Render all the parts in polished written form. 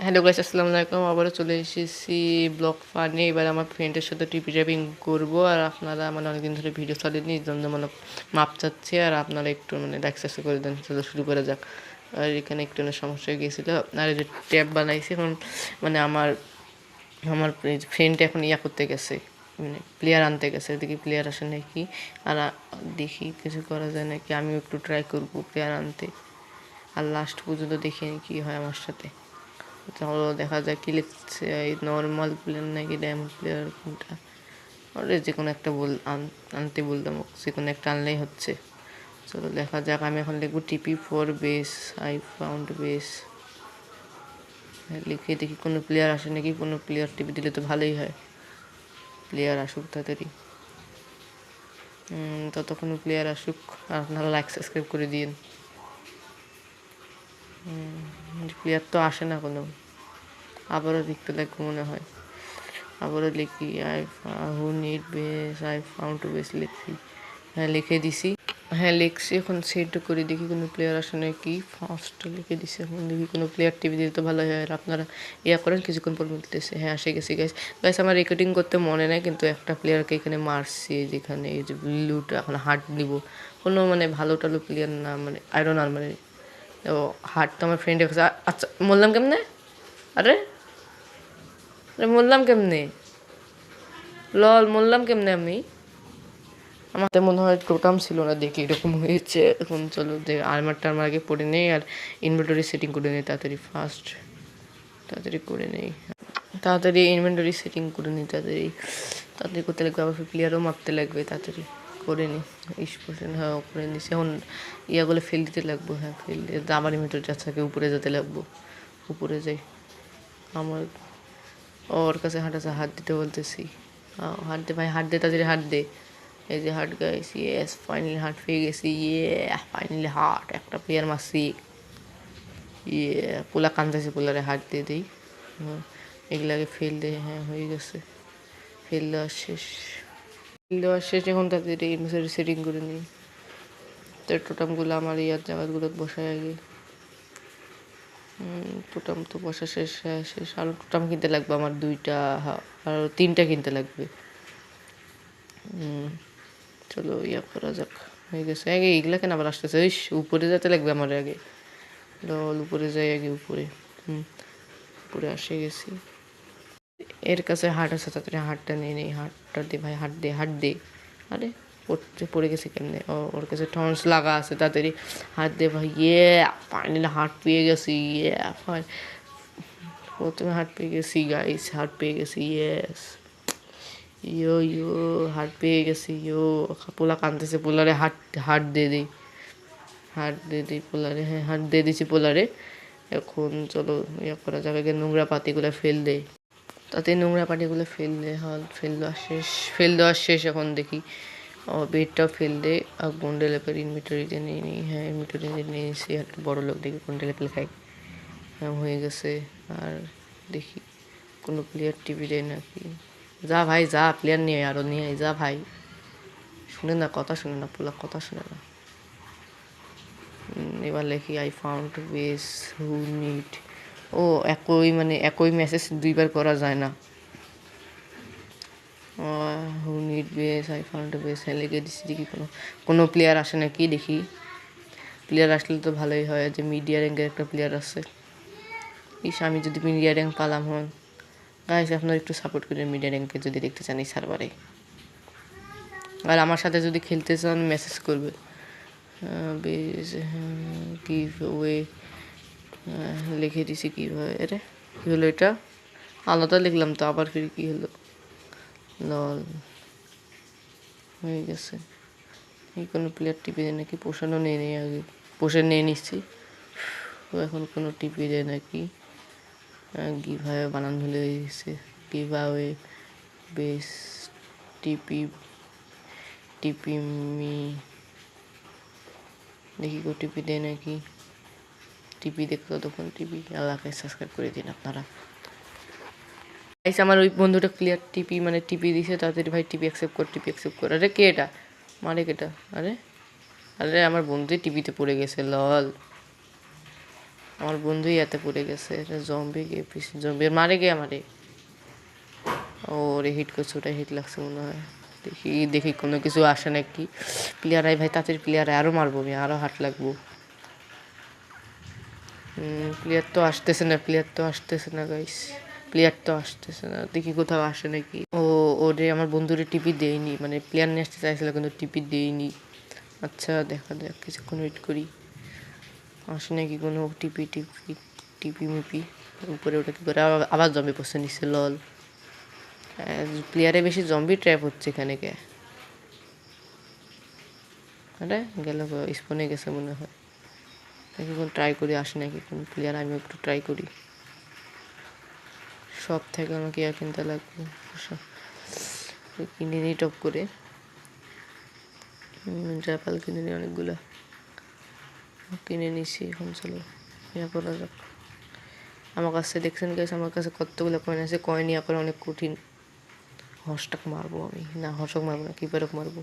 Hello guys, আসসালামু আলাইকুম। আবারও চলে এসেছি ব্লগ ফানে। এবার আমার ফ্রেন্ডের সাথে টিপি ড্রাইভিং করবো। আর আপনারা মানে অনেকদিন ধরে ভিডিও ছাড়েননি, এই জন্য মানে মাপ চাচ্ছি। আর আপনারা একটু মানে লাইক সাবস্ক্রাইব করে দেন। চলো শুরু করা যাক। আর এখানে একটু সমস্যা হয়ে গিয়েছিলো। আর এই যে ট্যাব বানাইছি এখন, মানে আমার আমার ফ্রেন্ড এখন ইয়া করতে গেছে, মানে প্লেয়ার আনতে গেছে। দেখি প্লেয়ার আসে নাকি, আর দেখি কিছু করা যায় নাকি। আমিও একটু ট্রাই করবো প্লেয়ার আনতে। আর লাস্ট পর্যন্ত দেখি কি হয় আমার সাথে। চলো দেখা যাক কি লিখছে, এই নর্মাল প্লেয়ার নাকি ডায়মন্ড প্লেয়ার কোনটা। ওরে যে কোনো একটা আনতে বলতাম, যে কোনো একটা আনলেই হচ্ছে। চলো দেখা যাক। আমি এখন লিখবো টিপি for base, I found base. লিখে দেখি কোনো প্লেয়ার আসে নাকি। কোনো প্লেয়ার টিপি দিলে তো ভালোই হয়, প্লেয়ার আসুক তাড়াতাড়ি। ততক্ষণ প্লেয়ার আসুক। আর আপনারা লাইক সাবস্ক্রাইব করে দিন। প্লেয়ার তো আসে না কোনো। আবারও লিখতে লাগবে মনে হয়। আবারও লিখি হু need bees, I found base লিখি। হ্যাঁ লিখে দিছি। হ্যাঁ লিখছি, এখন সেট করে দেখি কোনো প্লেয়ার আসে নাকি। ফার্স্ট লিখে দিছি, এখন দেখি কোনো প্লেয়ার টিভি দিলে তো ভালো হয়। আর আপনারা ইয়া করেন কিছুক্ষণ পর মিলতেছে। হ্যাঁ আসে গেছি গাইস। গাইস আমার রেকর্ডিং করতে মনে নেই, কিন্তু একটা প্লেয়ারকে এখানে মারছি, যেখানে এই যে ব্লুটা এখন হার্ট দিব। কোনো মানে ভালো টালো প্লেয়ার না, মানে আয়রন আর মানে হার্ট তো আমার ফ্রেন্ডের কাছে। আচ্ছা বললাম কেমনে? আরে বললাম কেমনে? লল মরলাম কেমনে আমি? আমার তো মনে হয় টোটাম ছিল না, দেখি এরকম হয়েছে। এখন চলো যে আর্মারটা আমার আগে পড়ে নেই, আর ইনভেন্টরি সেটিং করে নেই তাড়াতাড়ি। ফার্স্ট তাড়াতাড়ি করে নেই, তাড়াতাড়ি ইনভেন্টরি সেটিং করে নিই তাড়াতাড়ি। তাড়াতাড়ি করতে লাগবে, আবার প্লেয়ারও মাপতে লাগবে। তাড়াতাড়ি করে নিই। 20%, হ্যাঁ করে নিচ্ছি। এখন ইয়াগুলো ফেল দিতে লাগবো। হ্যাঁ ফেল দিয়ে আবার ইনভেন্টরি যাচ্ছে, উপরে যেতে লাগবো। উপরে যাই। আমার ওর কাছে হাত দিতে বলতেছি। হাত দে ভাই, হাত দে তাড়াতাড়ি, হাত দে। এই যে heart guys, yes finally heart পেয়ে গেছি। ফাইনালি হার্ট, একটা প্লেয়ার মারছি। পোলা কান্দাছে, পোলারে হার্ট দিয়ে দিই। এগুলাকে ফেল দে। হ্যাঁ হয়ে গেছে, ফেল দেওয়া শেষ। ফেল দেওয়া শেষ। এখন তাদের সেটিং করে নিই। তো টোটামগুলো আমার ইয়ার জায়গাগুলো বসায় আগে। টোটাম তো বসা শেষ। হ্যাঁ শেষ। আরও টোটাম কিনতে লাগবে আমার 2টা, আরও 3টা কিনতে লাগবে। চলো ইয়া করা যাক। হয়ে গেছে আগে। এগুলা কেন আবার আসতেছে? উপরে যেতে লাগবে আমার আগে। ডল উপরে যাই আগে, উপরে। উপরে আসে গেছি। এর কাছে হাট আছে, তাড়াতাড়ি হাটটা নিয়ে নেই। হাটটা দে ভাই, হাট দে, হাট দে। আরে পড়ে গেছে কেমনে? ওর কাছে টন্স লাগা আছে, তাড়াতাড়ি হাত দে ভাই। ফাইনালি হাট পেয়ে গেছি। ফাইন, প্রথমে হাট পেয়ে গেছি গাইস, হাট পেয়ে গেছি। ইয়ো হাট পেয়ে গেছি। পোলা কানতেছে, পোলারে হাট দিয়ে দিই। হাট দিয়ে দিই পোলারে। হ্যাঁ হাট দিয়ে দিচ্ছি পোলারে। এখন চলো ইয়ে করা যাবে, নোংরা পাতিগুলো ফেল দেয়। তাতে নোংরা পাতিগুলো ফেল দে। ফেল দেওয়া শেষ, ফেল দেওয়া শেষ। এখন দেখি বেডটাও ফেল দে। আর বন্ডেলেপের ইনভিটরিতে নিয়ে নিই। হ্যাঁ ইনভিটরিতে নিয়ে নিয়েছি। একটা বড়ো লোক দেখি বন্ডেলেপেল খাই। হ্যাঁ হয়ে গেছে। আর দেখি কোনো প্লেয়ার টিভি দেয় নাকি। যা ভাই যা, প্লেয়ার নিয়ে আরও নিয়ে যা ভাই। শুনে না কথা, শুনে না পোলা কথা শুনে না। এবার লেখি I found bees who need. ও একই মেসেজ 2বার করা যায় না। Who need bees, I found bees. হ্যাঁ লিখে দিচ্ছি। দেখি কোনো প্লেয়ার আসে নাকি দেখি। প্লেয়ার আসলে তো ভালোই হয়। যে মিডিয়া র্যাঙ্কের একটা প্লেয়ার আছে। আমি যদি মিডিয়া র্যাঙ্ক পালাম হন গাইস, আপনারা একটু সাপোর্ট করেন মিডিয়া র্যাঙ্কে যদি দেখতে চান এই সার্ভারে। আর আমার সাথে যদি খেলতে চান মেসেজ করবে। বেস গিভ ওয়ে লিখে দিছি। কীভাবে? আরে কী হলো এটা? আলাদা লিখলাম তো, আবার ফির কী হলো? লল হয়ে গেছে। এই কোনো প্লেয়ার টিপি দেয় নাকি? পোষানো নিয়ে নেই আগে, পোষে নিয়ে নিচ্ছি। এখন কোনো টিপি দেয় নাকি? কীভাবে বানান ভুলে গেছে। কীভাবে বেস টিপি মি দেখি কো টিপি দেয় নাকি। টিপি দেখো তখন টিপি। আল্লাহকে সাবস্ক্রাইব করে দিন আপনারা। আমার ওই বন্ধুটা ক্লিয়ার টিপি মানে টিপি দিছে। তাড়াতাড়ি ভাই টিপি অ্যাকসেপ্ট কর, টিপি অ্যাকসেপ্ট কর। আরে কে এটা মারে? কেটা? আরে আরে আমার বন্ধু টিপিতে পড়ে গেছে। লল আমার বন্ধুই এতে পড়ে গেছে, এটা জম্বি গিয়ে পিছনে জম্বি মারে গিয়ে আমারে। ওরে হিট করছে, ওটা হিট লাগছে মনে হয়। দেখি দেখি কোনো কিছু আসে নাকি। প্লেয়ার আয় ভাই, তাড়াতাড়ি প্লেয়ার আয়, আরও মারবো আমি, আরও হাট লাগবো। প্লেয়ার তো আসতেছে না, প্লেয়ার তো আসতেছে না গাইস, প্লেয়ার তো আসতেছে না। দেখি কোথাও আসে নাকি। ওরে আমার বন্ধুরে টিপি দেয়নি, মানে প্লেয়ার নিয়ে আসতে চাইছিল কিন্তু টিপি দেয়নি। আচ্ছা দেখা যাক, কিছুক্ষণ ওয়েট করি আসে নাকি কোনো টিপি টিপি টিপি মিপি। উপরে ওটা কী করে আবার জম্বি পড়ছে নিচে, লল। প্লেয়ারে বেশি জম্বি ট্র্যাপ হচ্ছে এখানে কে। আরে গেল, স্পনে গেছে মনে হয়। দেখি কোন ট্রাই করি আসে নাকি কোন প্লেয়ার, আমি একটু ট্রাই করি। সব থেকে আমাকে ইয়া কিনতে লাগবে, কিনে নিই টপ করে। জাপাল কিনে নিই অনেকগুলো, কিনে নিছি। এখন চলো ইয়া করা যাক। আমার কাছে দেখছেন গেছে, আমার কাছে কতগুলো কয়েন আছে, কয়েন ইয়া করে অনেক কঠিন। হর্সটাকে মারবো আমি, না হর্ষক মারবো না, কিপারক মারবো।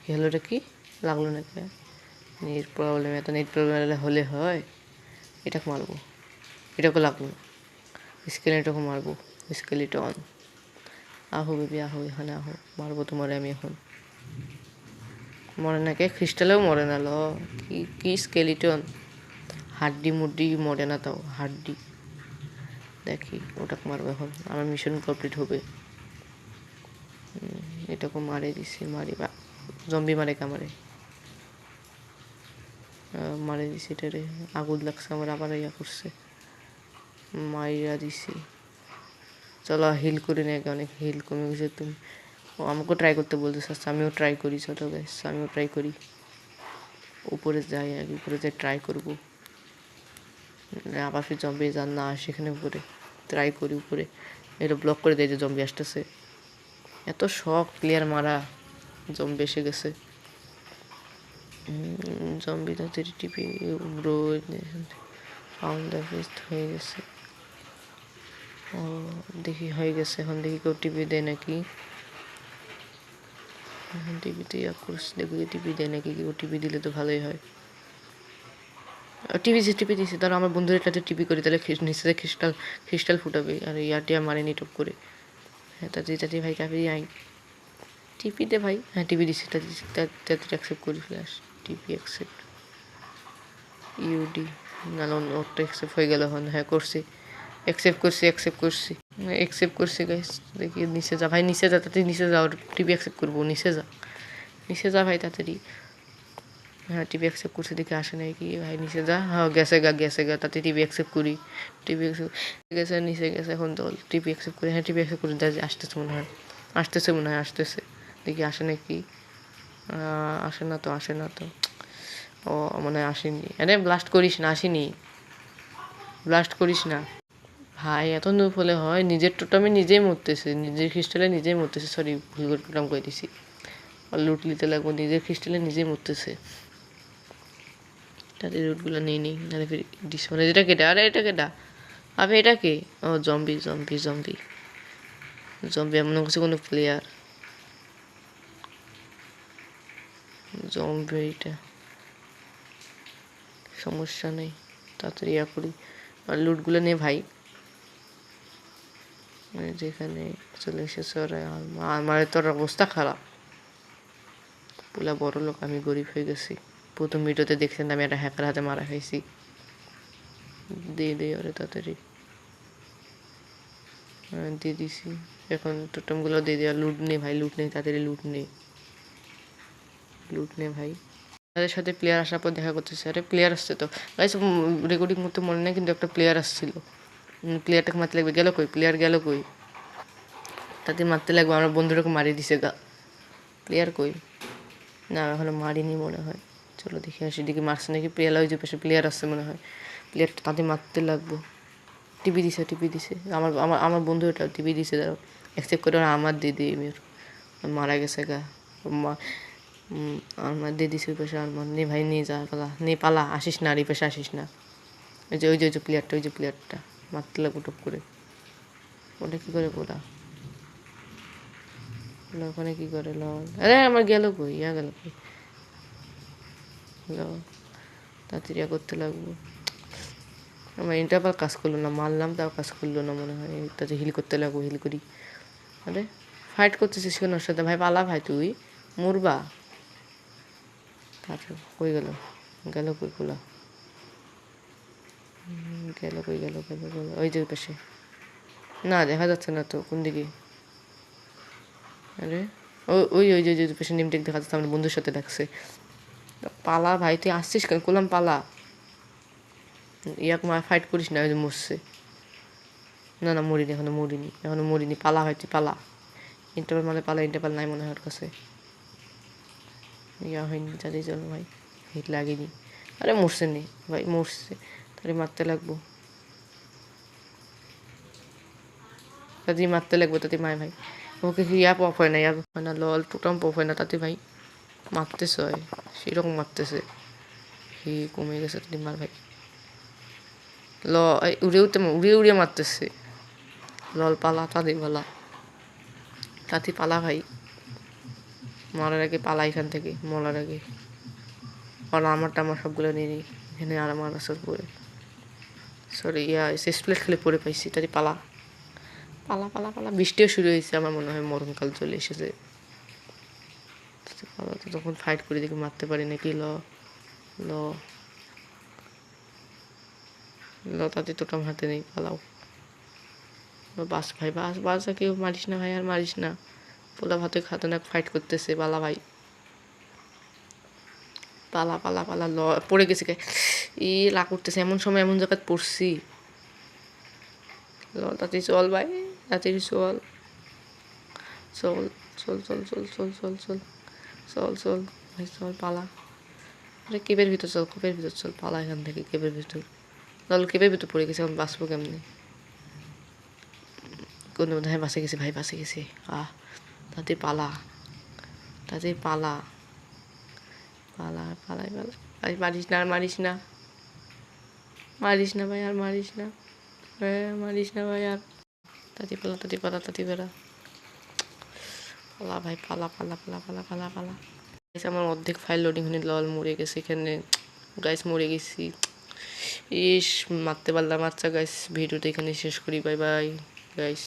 হ্যালোটা কি লাগলো না কে? নেট প্রবলেম, এত নেট প্রবলেম হলে হয়। এটাকে মারবো, এটাকে লাগলো। স্কেলেটকে মারবো, স্কেলিটন। আহো বেবি আহো, এখানে আহো, মারবো তোমারে আমি এখন। মরে না কে? ক্রিস্টালেও মরে না। কি কি স্কেলিটন, হাড্ডি মুড্ডি মরে না তাও, হাড্ডি। দেখি ওটাকে মারবো এখন, আমার মিশন কমপ্লিট হবে। এটাকে মারে দিছি, মারি বা জম্বি মারে কামারে, মারে দিছি এটারে। আগুন লাগছে আমার, আবার ইয়া করছে, মাইরা দিছি। চলো হিল করে নেই, অনেক হিল কমে গেছে। তুমি আমাকেও ট্রাই করতে বলতেছ, আচ্ছা আমিও ট্রাই করি। চলো গাইস আমিও ট্রাই করি, উপরে যাই আগে, উপরে যাই ট্রাই করবো। আবার ফির জম্বি যান না সেখানে উপরে ট্রাই করি। উপরে এটা ব্লক করে দেয় যে জম্বি আসতেছে। এত শখ প্লেয়ার মারা, জম্বি এসে গেছে। জম্বি তাদের টিপি ব্রো ফাউন্ড দ্য বেস্ট হয়ে গেছে। ও দেখি হয়ে গেছে, এখন দেখি কেউ টিপি দেয় নাকি। এখন টিভিতে ইয়া করছি, দেখি টিপি দেয় নাকি। কেউ টিপি দিলে তো ভালোই হয়। টিপি দিয়েছি, ধরো আমার বন্ধুর এটাতে টিপি করি, তাহলে নিচে ক্রিস্টাল ফুটাবে। আর ইয়ারটি আর মারেনি টপ করে। হ্যাঁ তাতে ভাই কাপি আই টিপি দে ভাই। হ্যাঁ টিপি দিচ্ছি, তাতে অ্যাকসেপ্ট করি। ফ্ল্যাশ টিপি অ্যাকসেপ্ট ইউডি, নাহলে ওরটা অ্যাকসেপ্ট হয়ে গেল। এখন হ্যাঁ করছি, অ্যাকসেপ্ট করছি গাইস। দেখি নিচে যা ভাই, নিচে যা, তাতে নিচে যাও। টিপি অ্যাকসেপ্ট করবো, নিচে যা ভাই তাড়াতাড়ি। হ্যাঁ টিভি অ্যাকসেপ্ট করছে, দেখে আসে নাই কি ভাই। নিচে যা, হ্যাঁ গেছে গা, তাতে টিভি অ্যাকসেপ্ট করি। টিভি অ্যাকসেপ্ট গেছে, নিচে গেছে। এখন তো টিভি অ্যাকসেপ্ট করি, হ্যাঁ টিভি অ্যাকসেপ্ট করি। আসতেছে মনে হয়, আসতেছে। দেখি আসে নাকি। আসে না তো। ও মনে হয় আসেনি। আরে ব্লাস্ট করিস না, আসেনি। ব্লাস্ট করিস না ভাই, এত নুপ হলে হয়। নিজের টোটামে নিজেই মরতেছে, নিজের ক্রিস্টালে নিজেই মরতেছে। সরি ভুল করে টোটাম করে দিছি। আর লুট নিতে লাগবো, নিজের ক্রিস্টালে নিজেই মরতেছে। তাদের রুটগুলো নেই নাহলে ফির ডিসপ্লে। এটা কেটা? আরে এটা কেটা? আবে এটা কে? ও জম্বি। এমন কিছু কোনো প্লেয়ার জম্বি, এটা সমস্যা নেই। তাড়াতাড়ি ইয়া করি আর লুটগুলো নে ভাই। যেখানে চলে এসেছে ওরা, আমার তোর অবস্থা খারাপ। পুলা বড় লোক, আমি গরিব হয়ে গেছি। প্রথম ভিডিওতে দেখছেন আমি একটা হ্যাকার হাতে মারা খাইছি। দিয়ে ওরে তাড়াতাড়ি দিয়ে দিছি। এখন টোটেমগুলো দিয়ে দেওয়া। লুট নেই ভাই, তাড়াতাড়ি লুট নে ভাই। তাদের সাথে প্লেয়ার আসার পর দেখা করতেছে, আরে প্লেয়ার আসছে তো গাইস। রেকর্ডিং করতে মনে নেই কিন্তু একটা প্লেয়ার আসছিল। প্লেয়ারটাকে মারতে লাগবে। গেল কই প্লেয়ার, গেল কই? তাদের মারতে লাগবে, আমার বন্ধুটাকে মারিয়ে দিছে গা। প্লেয়ার কই? না এখনো মারিনি মনে হয়। চলো দেখে আসি, দিকে মারছে নাকি। প্লেয়ার ওই যে পাশে প্লেয়ার আসছে মনে হয়। প্লেয়ারটা তাদের মারতে লাগবো। টিপি দিছে আমার বন্ধু এটা টিপি দিছে। দাঁড়াও অ্যাকসেপ্ট করে আমার দিদি মেয়ের মারা গেছে গা। আমার দিয়ে দিছে ওই পাশে। আমার নে ভাই, নিয়ে যা, পালা আসিস না, আর এই পাশে আসিস না। ওই যে প্লেয়ারটা মারতে লাগবো টপ করে। ওটা কী করে বলা ওখানে কী করে? আরে আমার গেল কই, গেল কই? তাড়াতাড়ি করতে লাগবো। আমার ইন্টারভাল কাজ করলো না, মারলাম তাও কাজ করলো না মনে হয়। তাতে হিল করতে লাগবো, হিল করি। আরে ফাইট করতেছিস কেন ওর সাথে? ভাই পালা ভাই, তুই মরবা। তারপর কই গেল, গেল কই খোলা, গেল কই, গেল গেল গেল ওই যে পাশে। না দেখা যাচ্ছে না তো কোন দিকে। আরে ওই ওই যে পাশে নিমটেক দেখা যাচ্ছে, আমার বন্ধুর সাথে ডাকছে। পালা ভাই, তুই আসছিস কেন? করলাম পালা, ইয়াক ফাইট করিস না, ওই যে মরছে। না না মরিনি, এখনো মরিনি। পালা ভাই, তুই পালা। ইন্টারভাল মানে পালা, ইন্টারভাল নাই মনে হয় ওর কাছে। ইয়া হয়নি, তাদের জন্য ভাই হিট লাগেনি। আরে মরছে নি ভাই, মরছে। তাহলে মারতে লাগবো, তাদের মারতে লাগবো, তাতে মায় ভাই। ওকে কি ইয়া পপ হয় না, ইয়া হয় না, লল টোটাম পপ হয় না, তাতে ভাই মারতেছে হয় সেরকম মারতেছে। হি কমে গেছে, তাদের মার ভাই। উড়ে উড়ে মারতেছে। লল পালা, তাদের পালা, তাতে পালা ভাই। মরার আগে পালা এখান থেকে, মরার আগে পালা। আমারটা আমার সবগুলো নিয়ে নিই এখানে। আর আমার আসর পরে, সরি ইয়া শেষ প্লেট খেলে পরে পাইছি, তাতে পালা পালা পালা পালা। বৃষ্টিও শুরু হয়েছে, আমার মনে হয় মরণকাল চলে এসেছে। পালা তো তখন ফাইট করে দেখি মারতে পারি নাকি। ল ল ল, তাতে তোটাম হাতে নেই, পালাও। বাস ভাই, বাস বাস, কেউ মারিস না ভাই, আর মারিস না। পোলা ভাতে খাতনাক ফাইট করতেছে, পালা ভাই, পালা পালা পালা। ল পড়ে গেছে কে, ই লা করতেছে। এমন সময় এমন জায়গায় পড়ছি। ল তাতে চল ভাই, তাড়াতাড়ি চল, চল চল চল চল চল চল চল চল চল ভাই, চল পালা। আরে কেবের ভিতর চল, কেবের ভিতর চল, পালা এখান থেকে কেবের ভিতর। চল কেবের ভিতর পড়ে গেছে, এখন বাঁচবো কেমনি? কোনো বোধ হয় বাঁচে গেছে ভাই, বাঁচে গেছে। তাতে পালা, তাতে পালা পালা পালাই পালা ভাই। মারিস না, আর মারিস না, মারিস না ভাই, আর মারিস না, মারিস না ভাই আর। তাতে পালা, তাতে পালা, তাতে পালা, পালা ভাই, পালা পালা পালা পালা পালা পালা। আমার অর্ধেক ফাইল লোডিং হয়ে লল মরে গেছে এখানে। গাইস মরে গেছি, ইস মারতে পারলাম। আচ্ছা গাইস, ভিডিওটা এখানে শেষ করি। Bye bye guys.